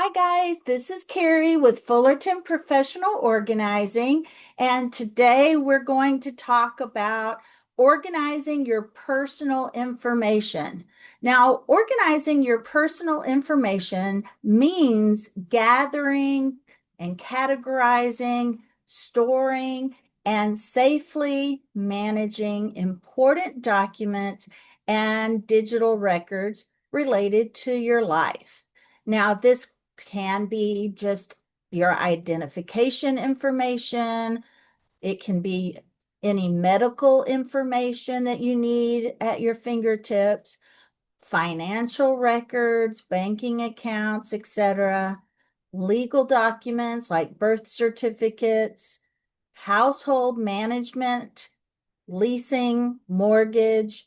Hi guys, this is Carrie with Fullerton Professional Organizing, and today we're going to talk about organizing your personal information. Now, organizing your personal information means gathering and categorizing, storing, and safely managing important documents and digital records related to your life. Now, this can be just your identification information. It can be any medical information that you need at your fingertips, financial records, banking accounts, etc., legal documents like birth certificates, household management, leasing, mortgage,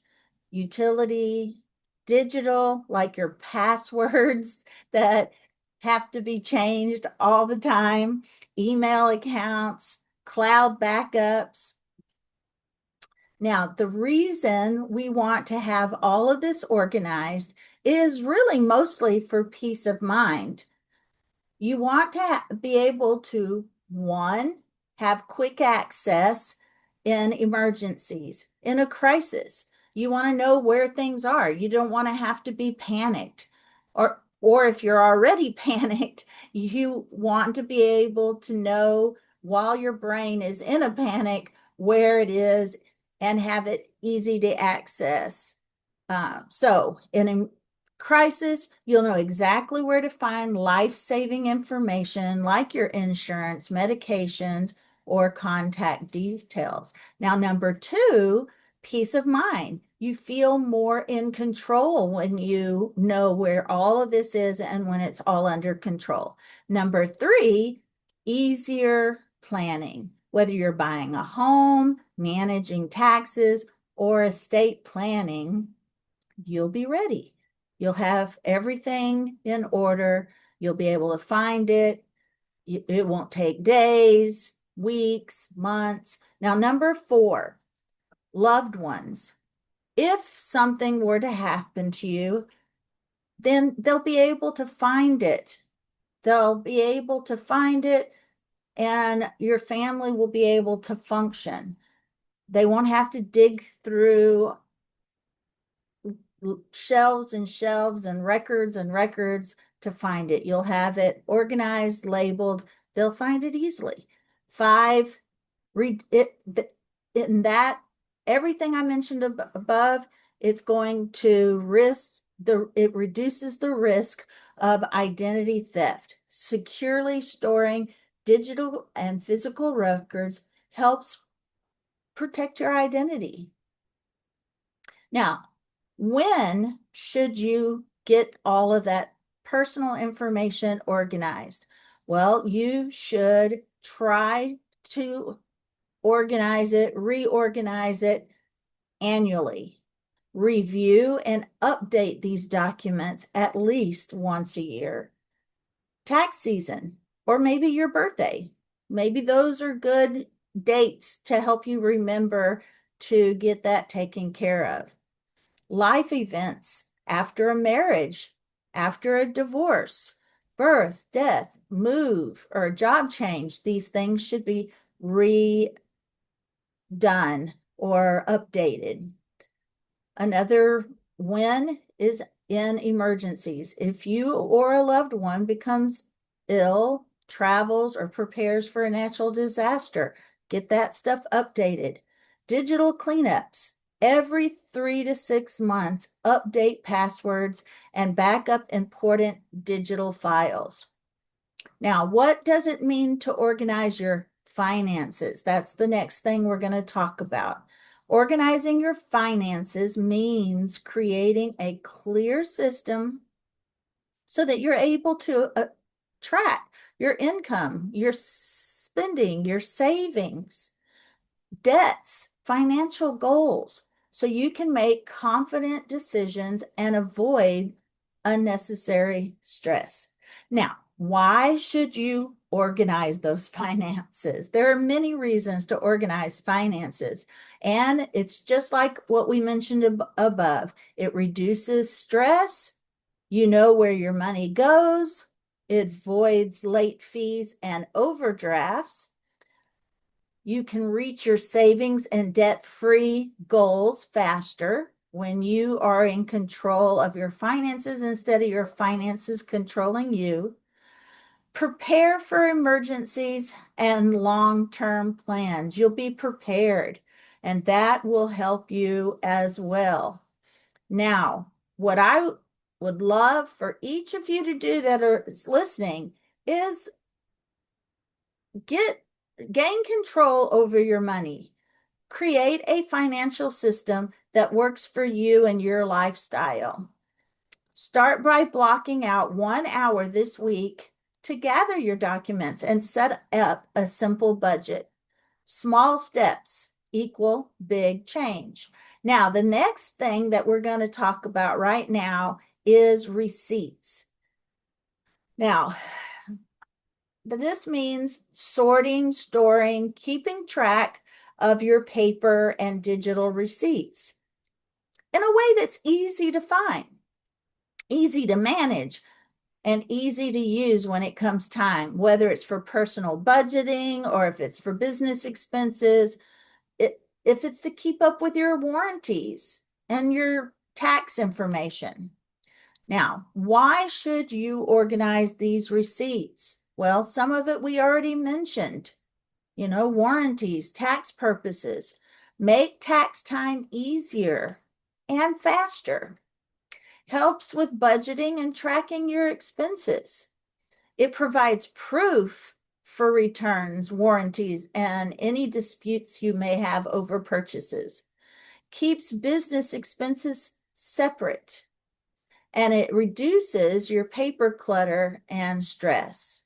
utility, digital, like your passwords that have to be changed all the time, email accounts, cloud backups. Now, the reason we want to have all of this organized is really mostly for peace of mind. You want to be able to, one, have quick access in emergencies, in a crisis. You want to know where things are. You don't want to have to be panicked. Or if you're already panicked, you want to be able to know while your brain is in a panic where it is and have it easy to access. So in a crisis, you'll know exactly where to find life-saving information like your insurance, medications, or contact details. Now, number two, peace of mind. You feel more in control when you know where all of this is and when it's all under control. Number three, easier planning. Whether you're buying a home, managing taxes, or estate planning, you'll be ready. You'll have everything in order. You'll be able to find it. It won't take days, weeks, months. Now, number four, loved ones. If something were to happen to you, then they'll be able to find it. They'll be able to find it, and your family will be able to function. They won't have to dig through shelves and shelves and records to find it. You'll have it organized, labeled. They'll find it easily. Five, read it in that everything I mentioned above, it's going to it reduces the risk of identity theft. Securely storing digital and physical records helps protect your identity. Now, when should you get all of that personal information organized? Well, you should try to organize it, reorganize it annually. Review and update these documents at least once a year. Tax season, or maybe your birthday. Maybe those are good dates to help you remember to get that taken care of. Life events after a marriage, after a divorce, birth, death, move, or a job change. These things should be redone or updated. Another win is in emergencies. If you or a loved one becomes ill, travels, or prepares for a natural disaster, get that stuff updated. Digital cleanups. Every 3 to 6 months, update passwords and back up important digital files. Now, what does it mean to organize your finances? That's the next thing we're going to talk about. Organizing your finances means creating a clear system so that you're able to track your income, your spending, your savings, debts, financial goals, so you can make confident decisions and avoid unnecessary stress. Now, why should you organize those finances? There are many reasons to organize finances, and it's just like what we mentioned above. It reduces stress. You know where your money goes. It avoids late fees and overdrafts. You can reach your savings and debt-free goals faster when you are in control of your finances instead of your finances controlling you. Prepare for emergencies and long-term plans. You'll be prepared, and that will help you as well. Now, what I would love for each of you to do that are listening is gain control over your money. Create a financial system that works for you and your lifestyle. Start by blocking out 1 hour this week to gather your documents and set up a simple budget. Small steps equal big change. Now, the next thing that we're going to talk about right now is receipts. Now, this means sorting, storing, keeping track of your paper and digital receipts in a way that's easy to find, easy to manage, and easy to use when it comes time, whether it's for personal budgeting or if it's for business expenses, if it's to keep up with your warranties and your tax information. Now, why should you organize these receipts? Well, some of it we already mentioned, warranties, tax purposes, make tax time easier and faster, helps with budgeting and tracking your expenses. It provides proof for returns, warranties, and any disputes you may have over purchases, keeps business expenses separate, and it reduces your paper clutter and stress.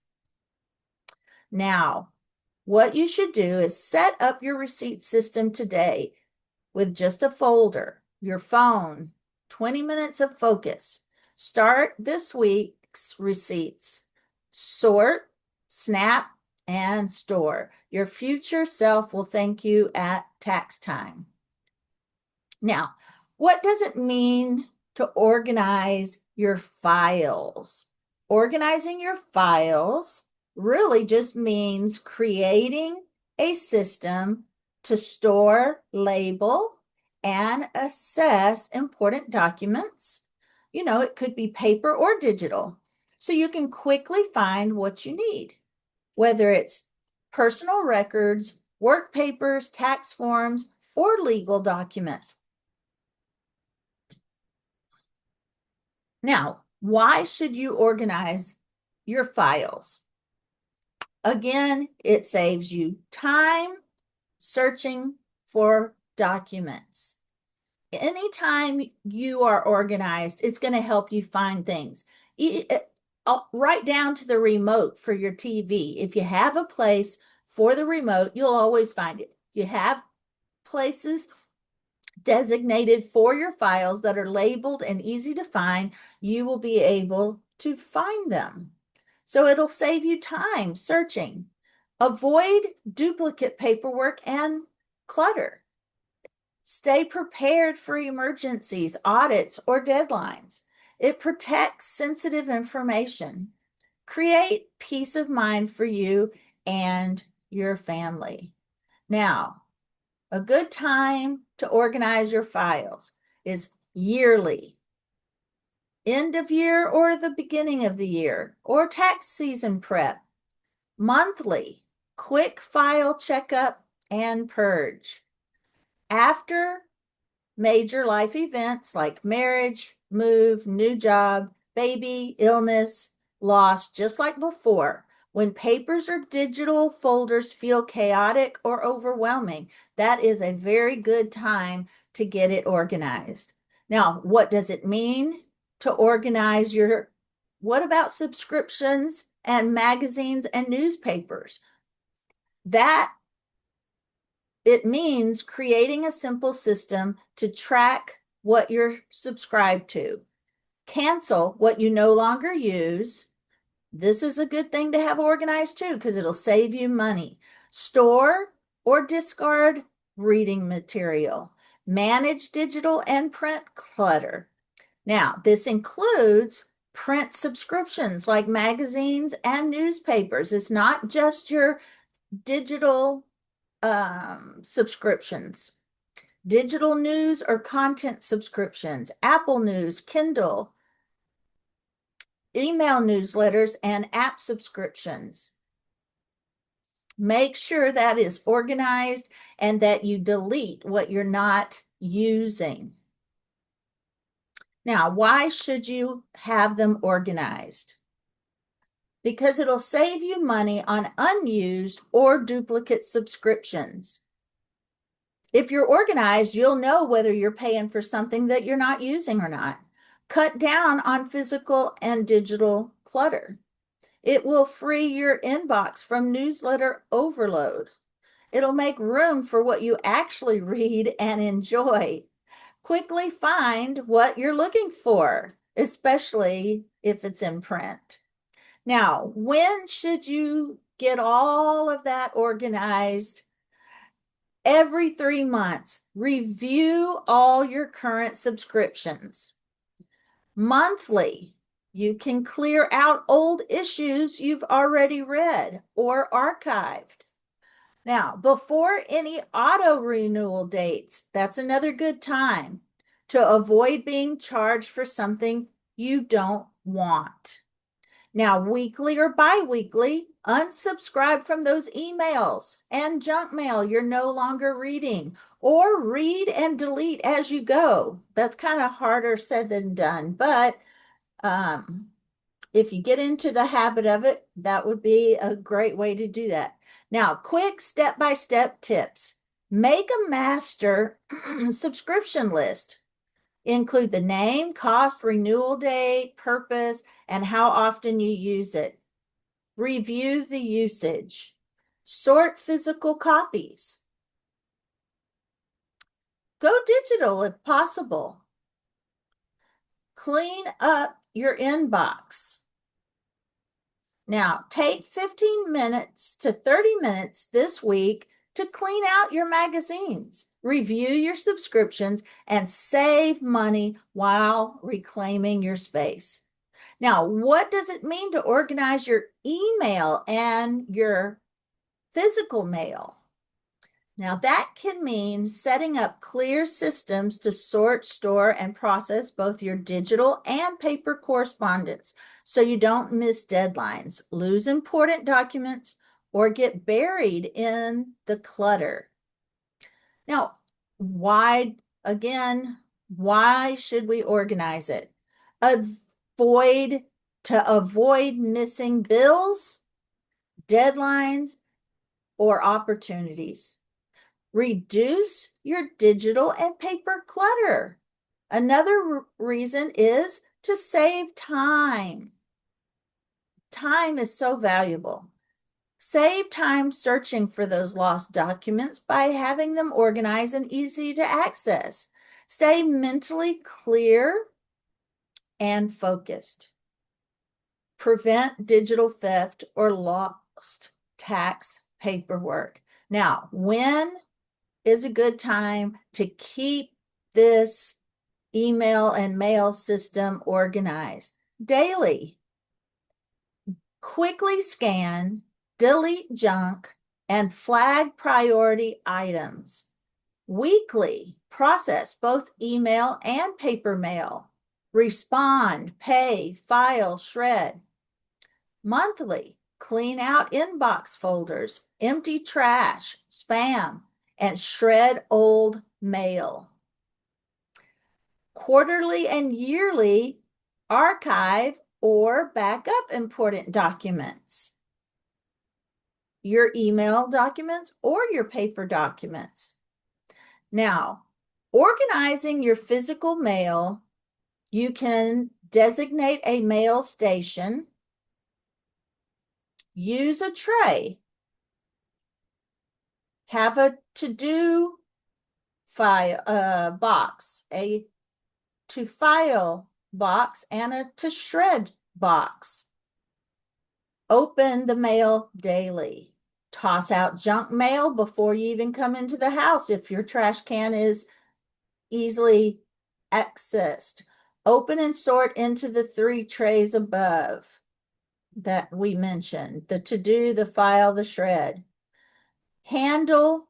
Now, what you should do is set up your receipt system today with just a folder, your phone, 20 minutes of focus. Start this week's receipts. Sort, snap, and store. Your future self will thank you at tax time. Now, what does it mean to organize your files? Organizing your files really just means creating a system to store, label, and assess important documents. It could be paper or digital, so you can quickly find what you need, whether it's personal records, work papers, tax forms, or legal documents. Now, why should you organize your files? Again, it saves you time searching for documents. Anytime you are organized, it's going to help you find things. Right down to the remote for your TV. If you have a place for the remote, you'll always find it. You have places designated for your files that are labeled and easy to find, you will be able to find them. So it'll save you time searching. Avoid duplicate paperwork and clutter. Stay prepared for emergencies, audits, or deadlines. It protects sensitive information. Create peace of mind for you and your family. Now, a good time to organize your files is yearly, end of year or the beginning of the year, or tax season prep. Monthly, quick file checkup and purge. After major life events like marriage, move, new job, baby, illness, loss, just like before. When papers or digital folders feel chaotic or overwhelming, that is a very good time to get it organized. Now, what does it mean to organize what about subscriptions and magazines and newspapers? It means creating a simple system to track what you're subscribed to. Cancel what you no longer use. This is a good thing to have organized too, because it'll save you money. Store or discard reading material. Manage digital and print clutter. Now, this includes print subscriptions like magazines and newspapers. It's not just your digital subscriptions. Digital news or content subscriptions, Apple News, Kindle, email newsletters, and app subscriptions. Make sure that is organized and that you delete what you're not using. Now, why should you have them organized? Because it'll save you money on unused or duplicate subscriptions. If you're organized, you'll know whether you're paying for something that you're not using or not. Cut down on physical and digital clutter. It will free your inbox from newsletter overload. It'll make room for what you actually read and enjoy. Quickly find what you're looking for, especially if it's in print. Now, when should you get all of that organized? Every 3 months, review all your current subscriptions. Monthly, you can clear out old issues you've already read or archived. Now, before any auto renewal dates, that's another good time to avoid being charged for something you don't want. Now, weekly or bi-weekly, unsubscribe from those emails and junk mail you're no longer reading, or read and delete as you go. That's kind of harder said than done, but if you get into the habit of it, that would be a great way to do that. Now, quick step-by-step tips. Make a master subscription list. Include the name, cost, renewal date, purpose, and how often you use it. Review the usage. Sort physical copies. Go digital if possible. Clean up your inbox. Now, take 15 minutes to 30 minutes this week to clean out your magazines, review your subscriptions, and save money while reclaiming your space. Now, what does it mean to organize your email and your physical mail? Now, that can mean setting up clear systems to sort, store, and process both your digital and paper correspondence so you don't miss deadlines, lose important documents, or get buried in the clutter. Now, why should we organize it? To avoid missing bills, deadlines, or opportunities. Reduce your digital and paper clutter. Another reason is to save time. Time is so valuable. Save time searching for those lost documents by having them organized and easy to access. Stay mentally clear and focused. Prevent digital theft or lost tax paperwork. Now, when is a good time to keep this email and mail system organized? Daily. Quickly scan, delete junk, and flag priority items. Weekly, process both email and paper mail. Respond, pay, file, shred. Monthly, clean out inbox folders, empty trash, spam, and shred old mail. Quarterly and yearly, archive or back up important documents, your email documents or your paper documents. Now, organizing your physical mail, you can designate a mail station, use a tray, have a to-do file box, a to file box, and a to shred box. Open the mail daily. Toss out junk mail before you even come into the house if your trash can is easily accessed. Open and sort into the three trays above that we mentioned, the to-do, the file, the shred. Handle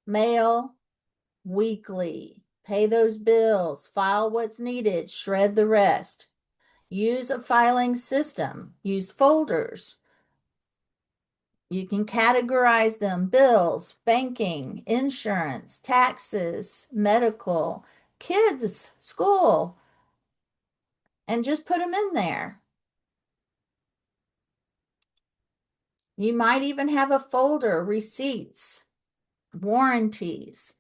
mail weekly. Pay those bills, file what's needed, shred the rest. Use a filing system, use folders. You can categorize them: bills, banking, insurance, taxes, medical, kids, school, and just put them in there. You might even have a folder: receipts, warranties.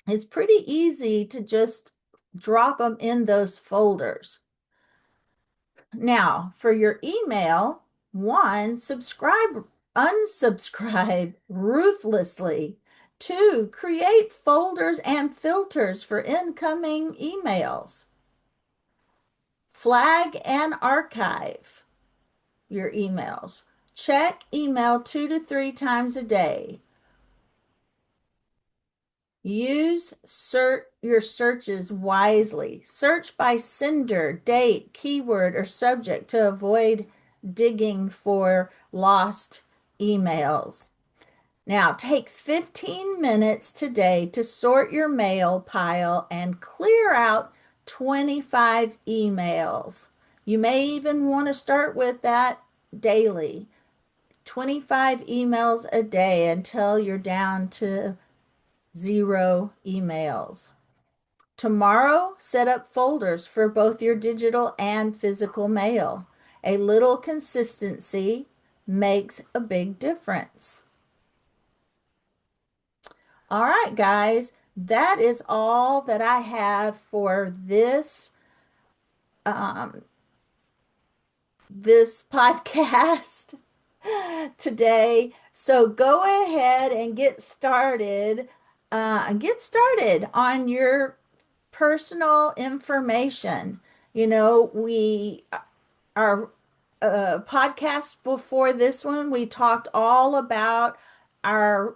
It's pretty easy to just drop them in those folders. Now, for your email, one, unsubscribe ruthlessly. Two, create folders and filters for incoming emails. Flag and archive your emails. Check email 2 to 3 times a day. Use your searches wisely. Search by sender, date, keyword, or subject to avoid digging for lost emails. Now, take 15 minutes today to sort your mail pile and clear out 25 emails. You may even want to start with that daily. 25 emails a day until you're down to 0 emails. Tomorrow, set up folders for both your digital and physical mail. A little consistency makes a big difference. All right, guys, that is all that I have for um, this podcast today. So go ahead and get started. Get started on your personal information. We our podcast before this one, we talked all about our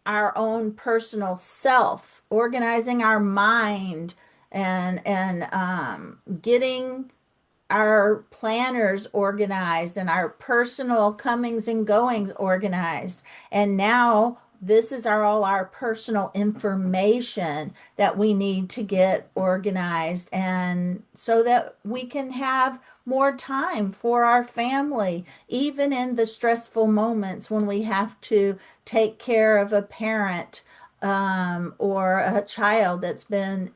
our own personal self, organizing our mind, and getting our planners organized and our personal comings and goings organized. And now this is all our personal information that we need to get organized, and so that we can have more time for our family, even in the stressful moments when we have to take care of a parent, or a child that's been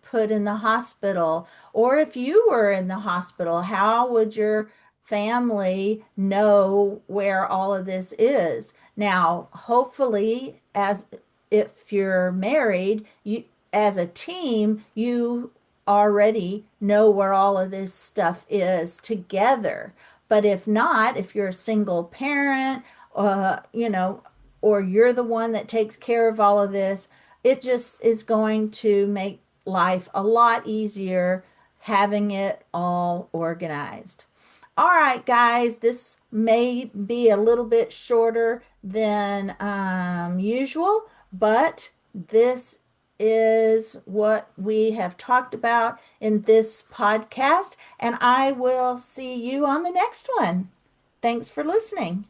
put in the hospital. Or if you were in the hospital, how would your family know where all of this is? Now, hopefully, as if you're married, you as a team, you already know where all of this stuff is together. But if not, if you're a single parent, uh, you know, or you're the one that takes care of all of this, it just is going to make life a lot easier having it all organized. All right, guys, this may be a little bit shorter than usual, but this is what we have talked about in this podcast, and I will see you on the next one. Thanks for listening.